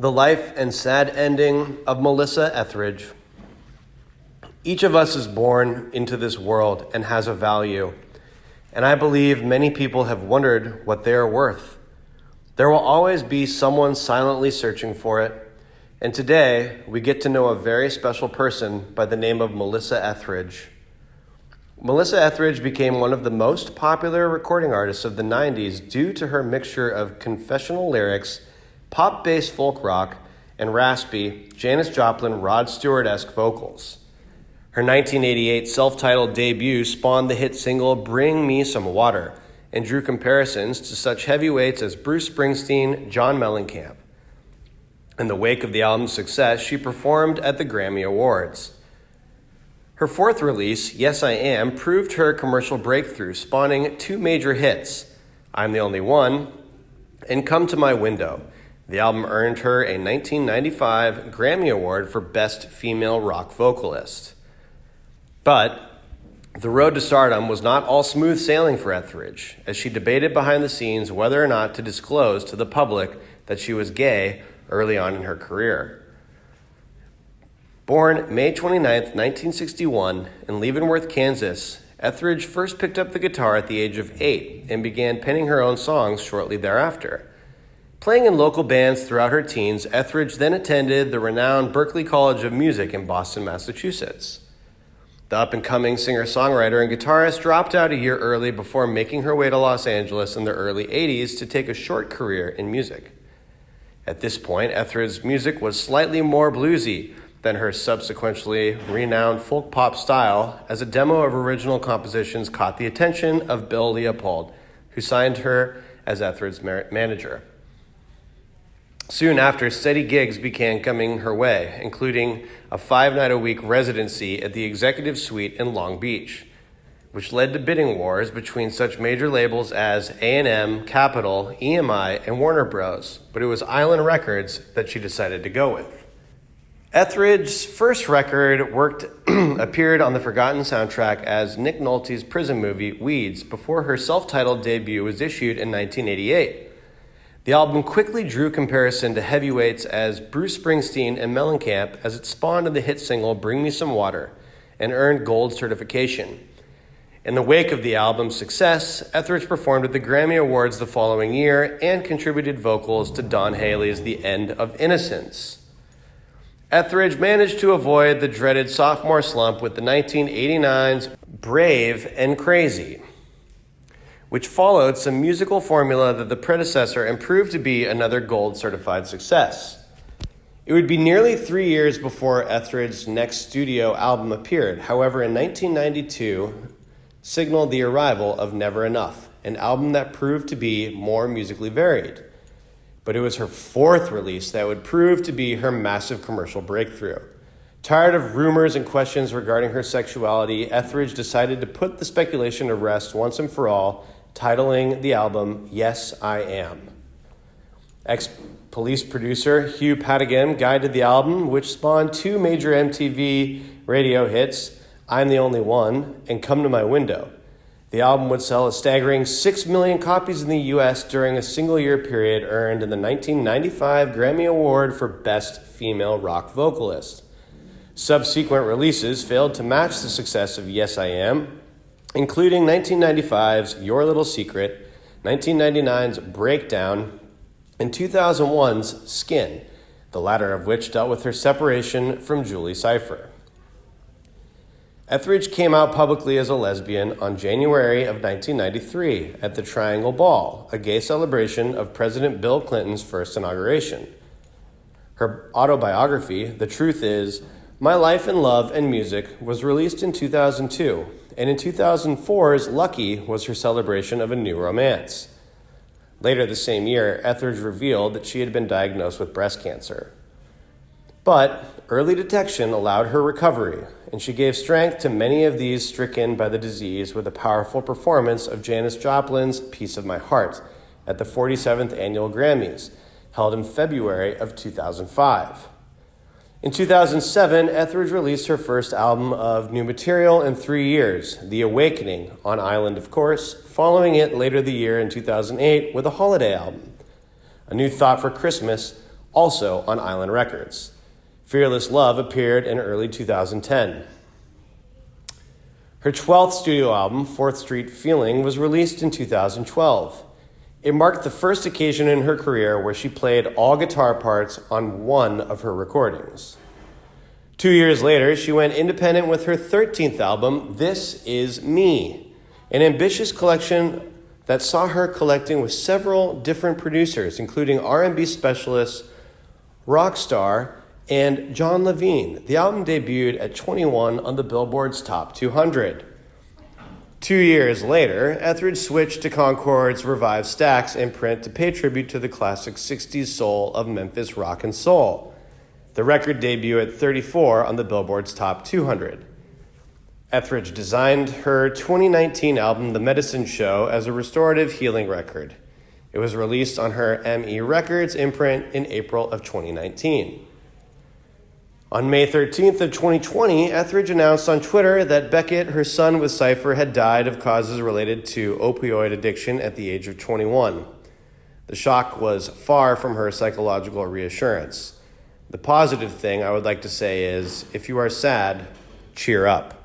The life and sad ending of Melissa Etheridge. Each of us is born into this world and has a value, and I believe many people have wondered what they are worth. There will always be someone silently searching for it, and today we get to know a very special person by the name of Melissa Etheridge. Melissa Etheridge became one of the most popular recording artists of the 90s due to her mixture of confessional lyrics, pop-based folk rock, and raspy, Janis Joplin, Rod Stewart-esque vocals. Her 1988 self-titled debut spawned the hit single Bring Me Some Water and drew comparisons to such heavyweights as Bruce Springsteen, John Mellencamp. In the wake of the album's success, she performed at the Grammy Awards. Her fourth release, Yes I Am, proved her commercial breakthrough, spawning two major hits, I'm the Only One and Come to My Window. The album earned her a 1995 Grammy Award for Best Female Rock Vocalist. But the road to stardom was not all smooth sailing for Etheridge, as she debated behind the scenes whether or not to disclose to the public that she was gay early on in her career. Born May 29, 1961, in Leavenworth, Kansas, Etheridge first picked up the guitar at the age of 8 and began penning her own songs shortly thereafter. Playing in local bands throughout her teens, Etheridge then attended the renowned Berklee College of Music in Boston, Massachusetts. The up-and-coming singer-songwriter and guitarist dropped out a year early before making her way to Los Angeles in the early 80s to take a short career in music. At this point, Etheridge's music was slightly more bluesy than her subsequently renowned folk pop style, as a demo of original compositions caught the attention of Bill Leopold, who signed her as Etheridge's manager. Soon after, steady gigs began coming her way, including a 5-night-a-week residency at the Executive Suite in Long Beach, which led to bidding wars between such major labels as A&M, Capitol, EMI, and Warner Bros., but it was Island Records that she decided to go with. Etheridge's first record appeared on the Forgotten soundtrack as Nick Nolte's prison movie, Weeds, before her self-titled debut was issued in 1988. The album quickly drew comparison to heavyweights as Bruce Springsteen and Mellencamp, as it spawned in the hit single Bring Me Some Water and earned gold certification. In the wake of the album's success, Etheridge performed at the Grammy Awards the following year and contributed vocals to Don Haley's The End of Innocence. Etheridge managed to avoid the dreaded sophomore slump with the 1989's Brave and Crazy, which followed some musical formula that the predecessor and proved to be another gold-certified success. It would be nearly 3 years before Etheridge's next studio album appeared. However, in 1992, signaled the arrival of Never Enough, an album that proved to be more musically varied. But it was her fourth release that would prove to be her massive commercial breakthrough. Tired of rumors and questions regarding her sexuality, Etheridge decided to put the speculation to rest once and for all, titling the album Yes I Am. Ex-Police producer Hugh Padgham guided the album, which spawned two major MTV radio hits, I'm the Only One and Come to My Window. The album would sell a staggering 6 million copies in the U.S. during a single-year period, earned in the 1995 Grammy Award for Best Female Rock Vocalist. Subsequent releases failed to match the success of Yes I Am, including 1995's Your Little Secret, 1999's Breakdown, and 2001's Skin, the latter of which dealt with her separation from Julie Cypher. Etheridge came out publicly as a lesbian on January of 1993 at the Triangle Ball, a gay celebration of President Bill Clinton's first inauguration. Her autobiography, The Truth Is, My Life in Love and Music, was released in 2002, and in 2004's Lucky was her celebration of a new romance. Later the same year, Etheridge revealed that she had been diagnosed with breast cancer. But early detection allowed her recovery, and she gave strength to many of these stricken by the disease with a powerful performance of Janis Joplin's Piece of My Heart at the 47th Annual Grammys, held in February of 2005. In 2007, Etheridge released her first album of new material in 3 years, The Awakening, on Island, of course, following it later the year in 2008 with a holiday album. A New Thought for Christmas also on Island Records. Fearless Love appeared in early 2010. Her 12th studio album, 4th Street Feeling, was released in 2012. It marked the first occasion in her career where she played all guitar parts on one of her recordings. 2 years later, she went independent with her 13th album, This Is Me, an ambitious collection that saw her collecting with several different producers, including R&B specialist, rock star, and John Levine. The album debuted at 21 on the Billboard's Top 200. 2 years later, Etheridge switched to Concord's Revived Stax imprint to pay tribute to the classic 60s soul of Memphis rock and soul. The record debuted at 34 on the Billboard's Top 200. Etheridge designed her 2019 album, The Medicine Show, as a restorative healing record. It was released on her ME Records imprint in April of 2019. On May 13th of 2020, Etheridge announced on Twitter that Beckett, her son with Cypher, had died of causes related to opioid addiction at the age of 21. The shock was far from her psychological reassurance. The positive thing I would like to say is, if you are sad, cheer up.